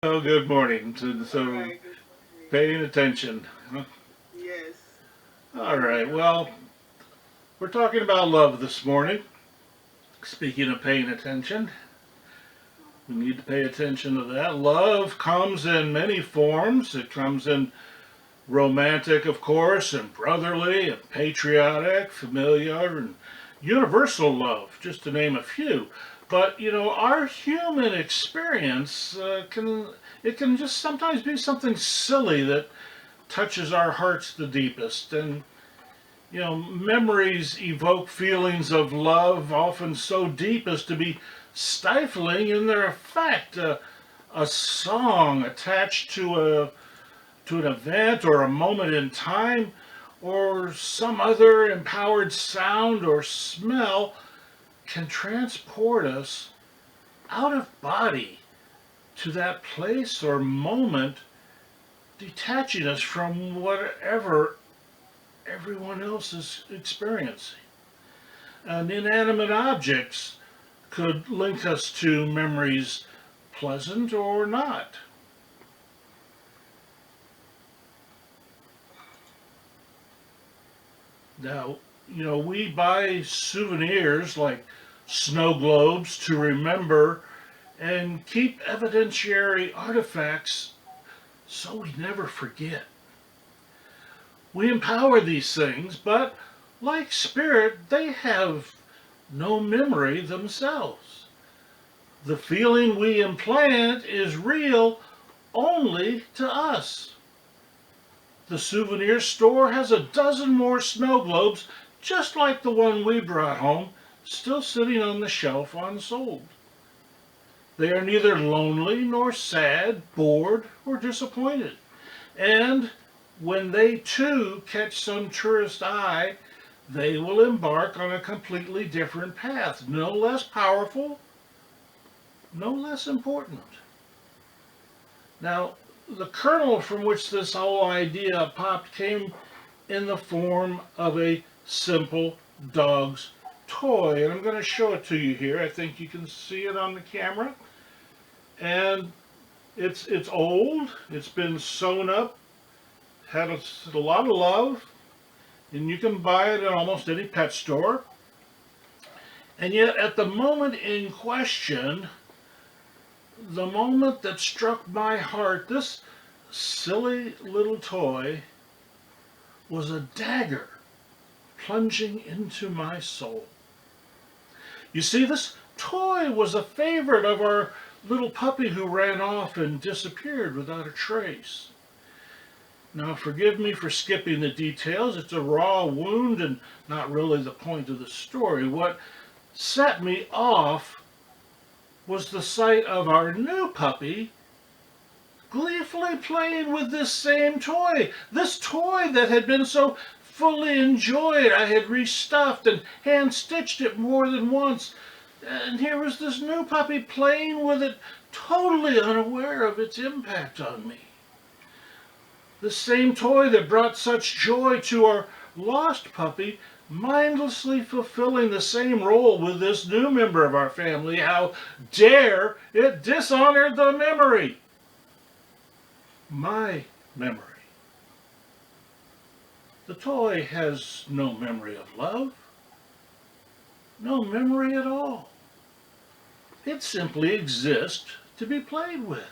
Oh, good morning. All So, right, good morning. paying attention. Huh? Yes, All right. Well, we're talking about love this morning. Speaking of paying attention, we need to pay attention to that. Love comes in many forms. It comes in romantic, of course, and brotherly, and patriotic, familiar, and universal love, just to name a few. But our human experience can just sometimes be something silly that touches our hearts the deepest. And, memories evoke feelings of love often so deep as to be stifling in their effect. A song attached to an event or a moment in time or some other empowered sound or smell can transport us out of body to that place or moment, detaching us from whatever everyone else is experiencing. And inanimate objects could link us to memories, pleasant or not. Now, we buy souvenirs like snow globes to remember and keep evidentiary artifacts so we never forget. We empower these things, but like spirit, they have no memory themselves. The feeling we implant is real only to us. The souvenir store has a dozen more snow globes just like the one we brought home, still sitting on the shelf unsold. They are neither lonely nor sad, bored, or disappointed. And when they too catch some tourist eye, they will embark on a completely different path, no less powerful, no less important. Now, the kernel from which this whole idea popped came in the form of a simple dog's toy. And I'm going to show it to you here. I think you can see it on the camera. And it's old. It's been sewn up, had a lot of love, and you can buy it at almost any pet store. And yet, at the moment in question, the moment that struck my heart, this silly little toy was a dagger plunging into my soul. You see, this toy was a favorite of our little puppy who ran off and disappeared without a trace. Now, forgive me for skipping the details. It's a raw wound and not really the point of the story. What set me off was the sight of our new puppy gleefully playing with this same toy. This toy that had been so fully enjoyed. I had restuffed and hand stitched it more than once. And here was this new puppy playing with it, totally unaware of its impact on me. The same toy that brought such joy to our lost puppy, mindlessly fulfilling the same role with this new member of our family. How dare it dishonor the memory? My memory. The toy has no memory of love, no memory at all. It simply exists to be played with.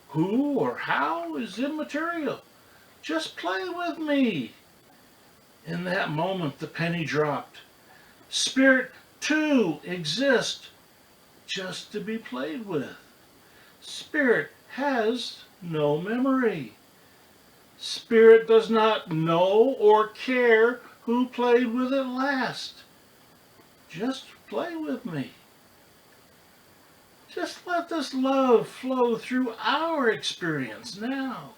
Who or how is immaterial. Just play with me. In that moment, the penny dropped. Spirit, too, exists just to be played with. Spirit has no memory. Spirit does not know or care who played with it last. Just play with me. Just let this love flow through our experience now.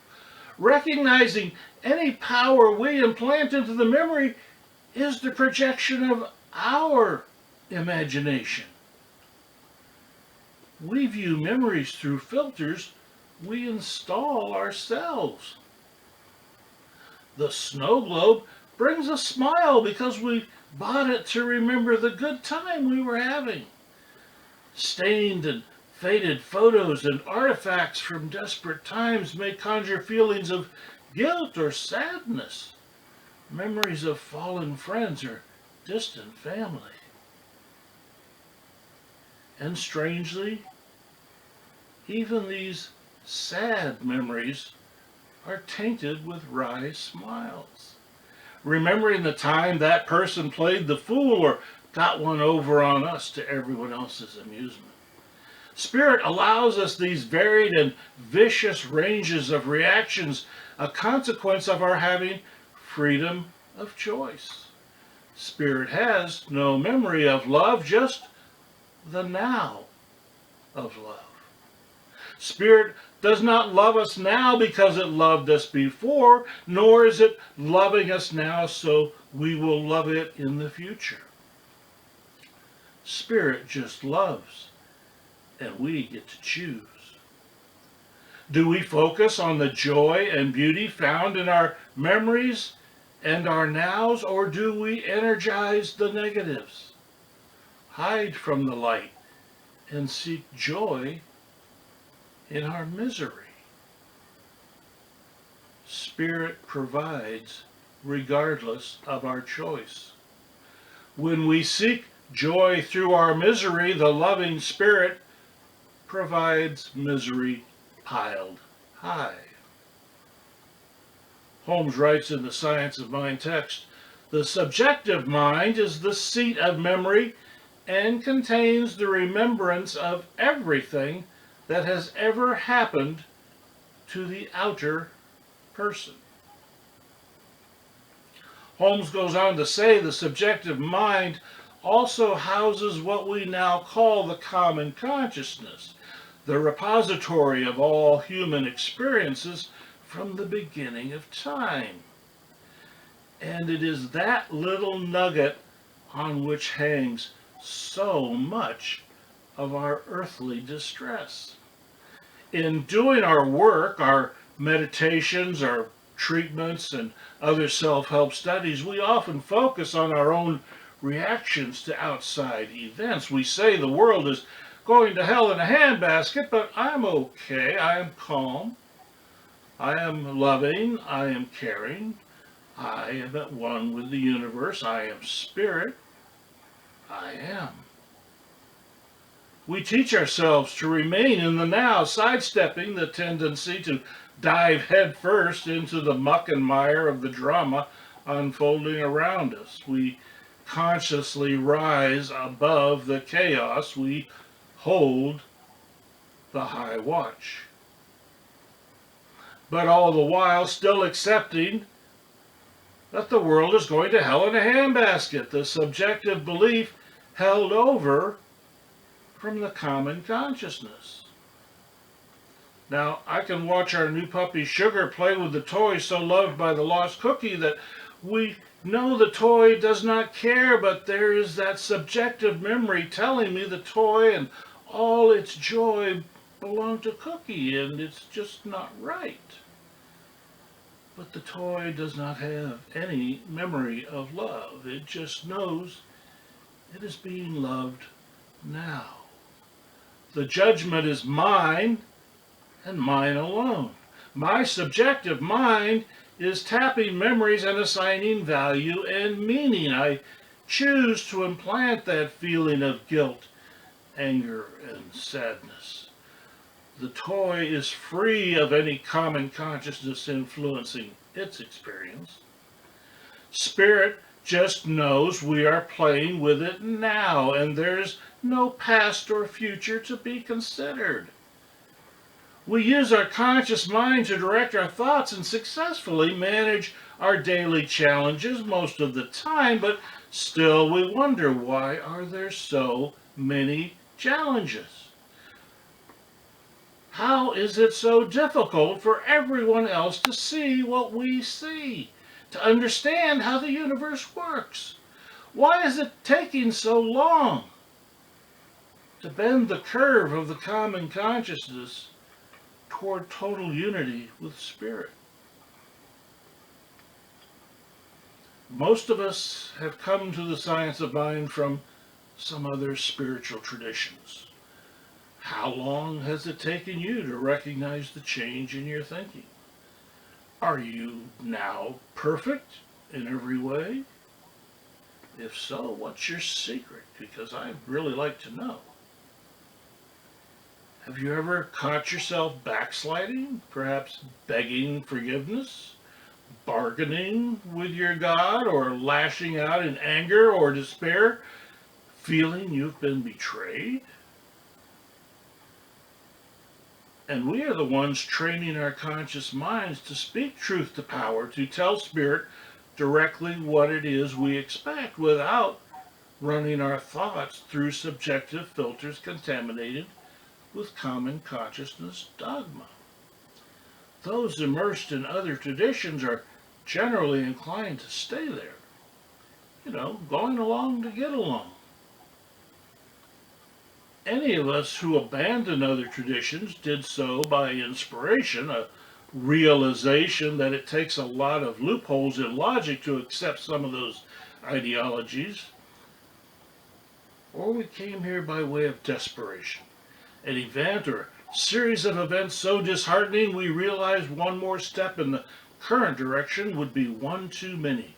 Recognizing any power we implant into the memory is the projection of our imagination. We view memories through filters we install ourselves. The snow globe brings a smile because we bought it to remember the good time we were having. Stained and Faded photos and artifacts from desperate times may conjure feelings of guilt or sadness, memories of fallen friends or distant family. And strangely, even these sad memories are tainted with wry smiles. Remembering the time that person played the fool or got one over on us to everyone else's amusement. Spirit allows us these varied and vicious ranges of reactions, a consequence of our having freedom of choice. Spirit has no memory of love, just the now of love. Spirit does not love us now because it loved us before, nor is it loving us now so we will love it in the future. Spirit just loves, and we get to choose. Do we focus on the joy and beauty found in our memories and our nows, or do we energize the negatives, hide from the light, and seek joy in our misery? Spirit provides regardless of our choice. When we seek joy through our misery, the loving Spirit provides misery piled high. Holmes writes in the Science of Mind text, the subjective mind is the seat of memory and contains the remembrance of everything that has ever happened to the outer person. Holmes goes on to say the subjective mind also houses what we now call the common consciousness, the repository of all human experiences from the beginning of time. And it is that little nugget on which hangs so much of our earthly distress. In doing our work, our meditations, our treatments, and other self-help studies, we often focus on our own reactions to outside events. We say the world is going to hell in a handbasket, but I'm okay, I am calm, I am loving, I am caring, I am at one with the universe, I am spirit, I am. We teach ourselves to remain in the now, sidestepping the tendency to dive headfirst into the muck and mire of the drama unfolding around us. We consciously rise above the chaos. We hold the high watch. But all the while still accepting that the world is going to hell in a handbasket, the subjective belief held over from the common consciousness. Now, I can watch our new puppy Sugar play with the toy so loved by the lost cookie that we know the toy does not care, but there is that subjective memory telling me the toy and all its joy belong to Cookie, and it's just not right. But the toy does not have any memory of love. It just knows it is being loved now. The judgment is mine and mine alone. My subjective mind is tapping memories and assigning value and meaning. I choose to implant that feeling of guilt, anger, and sadness. The toy is free of any common consciousness influencing its experience. Spirit just knows we are playing with it now, and there's no past or future to be considered. We use our conscious mind to direct our thoughts and successfully manage our daily challenges most of the time, but still we wonder, why are there so many challenges? How is it so difficult for everyone else to see what we see, to understand how the universe works? Why is it taking so long to bend the curve of the common consciousness toward total unity with Spirit? Most of us have come to the science of mind from some other spiritual traditions. How long has it taken you to recognize the change in your thinking? Are you now perfect in every way? If so, what's your secret? Because I'd really like to know. Have you ever caught yourself backsliding, perhaps begging forgiveness, bargaining with your God, or lashing out in anger or despair, feeling you've been betrayed? And we are the ones training our conscious minds to speak truth to power, to tell Spirit directly what it is we expect without running our thoughts through subjective filters contaminated with common consciousness dogma. Those immersed in other traditions are generally inclined to stay there, going along to get along. Any of us who abandon other traditions did so by inspiration, a realization that it takes a lot of loopholes in logic to accept some of those ideologies, or we came here by way of desperation, an event or series of events so disheartening we realized one more step in the current direction would be one too many.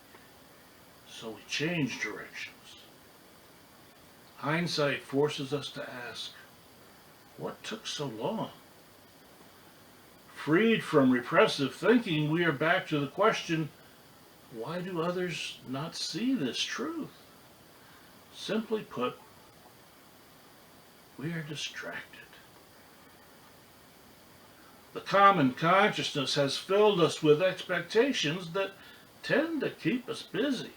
So we changed directions. Hindsight forces us to ask, what took so long? Freed from repressive thinking, we are back to the question, why do others not see this truth? Simply put, we are distracted. The common consciousness has filled us with expectations that tend to keep us busy.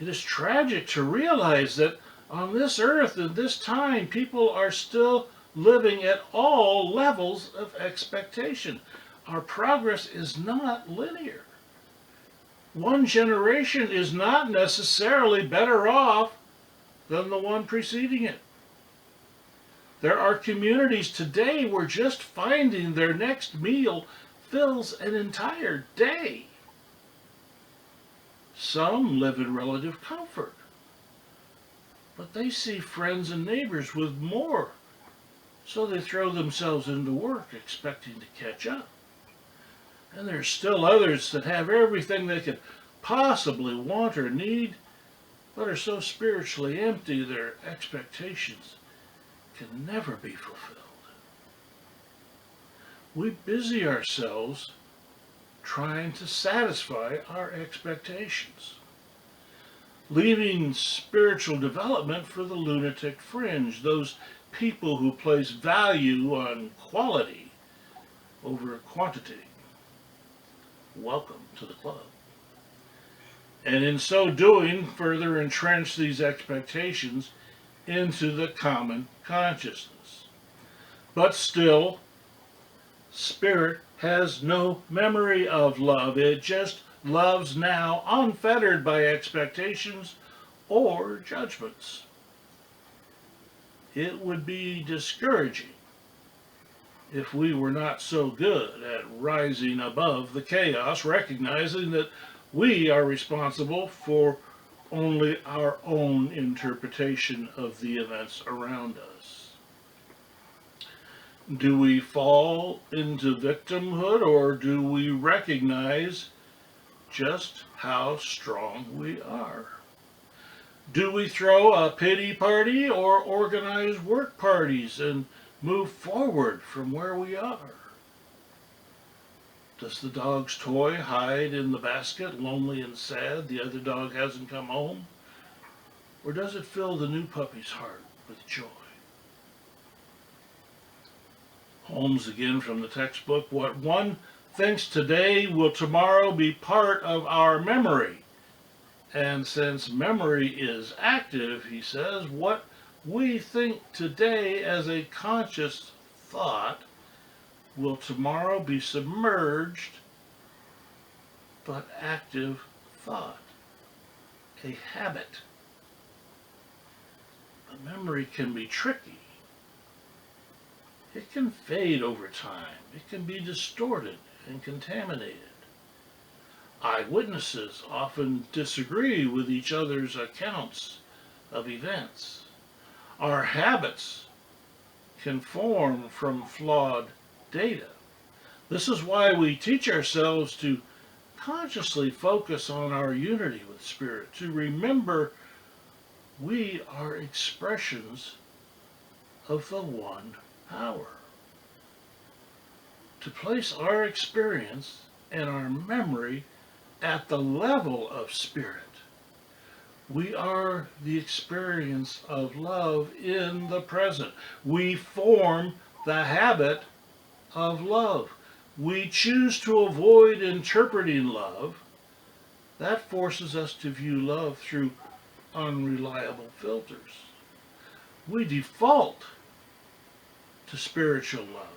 It is tragic to realize that on this earth in this time, people are still living at all levels of expectation. Our progress is not linear. One generation is not necessarily better off than the one preceding it. There are communities today where just finding their next meal fills an entire day. Some live in relative comfort, but they see friends and neighbors with more, so they throw themselves into work expecting to catch up. And there's still others that have everything they could possibly want or need, but are so spiritually empty their expectations can never be fulfilled. We busy ourselves trying to satisfy our expectations, leaving spiritual development for the lunatic fringe, those people who place value on quality over quantity. Welcome to the club. And in so doing, further entrench these expectations into the common consciousness. But still, Spirit has no memory of love. It just loves now, unfettered by expectations or judgments. It would be discouraging if we were not so good at rising above the chaos, recognizing that we are responsible for only our own interpretation of the events around us. Do we fall into victimhood, or do we recognize just how strong we are? Do we throw a pity party or organize work parties and move forward from where we are? Does the dog's toy hide in the basket, lonely and sad the other dog hasn't come home? Or does it fill the new puppy's heart with joy? Holmes again from the textbook. What one thinks today will tomorrow be part of our memory. And since memory is active, he says, what we think today as a conscious thought will tomorrow be submerged but active thought, a habit. But memory can be tricky. It can fade over time. It can be distorted and contaminated. Eyewitnesses often disagree with each other's accounts of events. Our habits can form from flawed data. This is why we teach ourselves to consciously focus on our unity with Spirit, to remember we are expressions of the one power. To place our experience and our memory at the level of Spirit. We are the experience of love in the present. We form the habit of love. We choose to avoid interpreting love. That forces us to view love through unreliable filters. We default to spiritual love.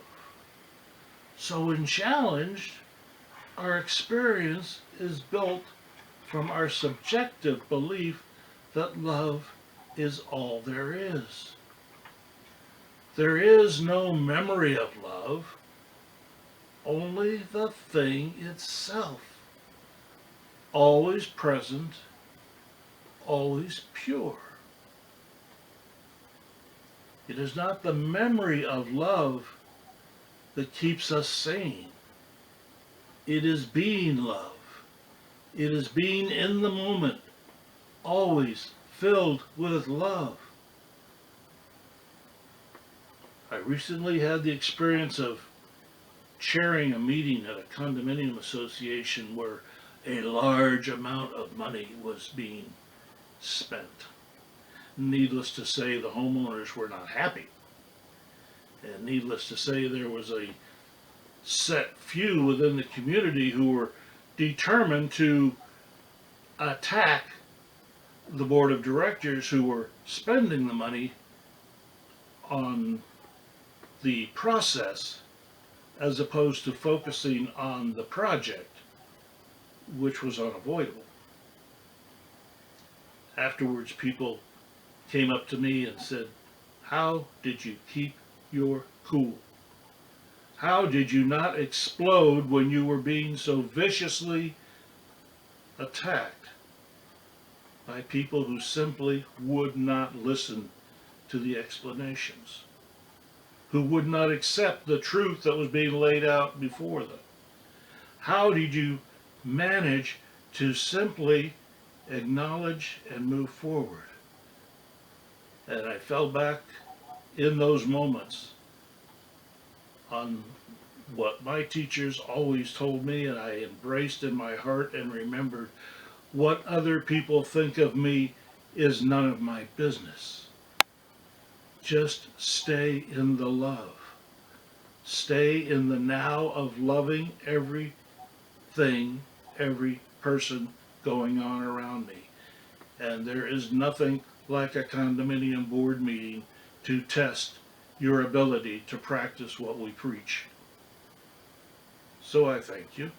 So when challenged, our experience is built from our subjective belief that love is all there is. There is no memory of love, only the thing itself, always present, always pure. It is not the memory of love that keeps us sane. It is being love. It is being in the moment, always filled with love. I recently had the experience of chairing a meeting at a condominium association where a large amount of money was being spent. Needless to say, the homeowners were not happy. And needless to say, there was a set few within the community who were determined to attack the board of directors who were spending the money on the process as opposed to focusing on the project, which was unavoidable. Afterwards, people came up to me and said, "How did you keep your cool? How did you not explode when you were being so viciously attacked by people who simply would not listen to the explanations, who would not accept the truth that was being laid out before them? How did you manage to simply acknowledge and move forward?" And I fell back in those moments on what my teachers always told me, and I embraced in my heart and remembered: what other people think of me is none of my business. Just stay in the love. Stay in the now of loving everything, every person going on around me. And there is nothing like a condominium board meeting to test your ability to practice what we preach. So I thank you.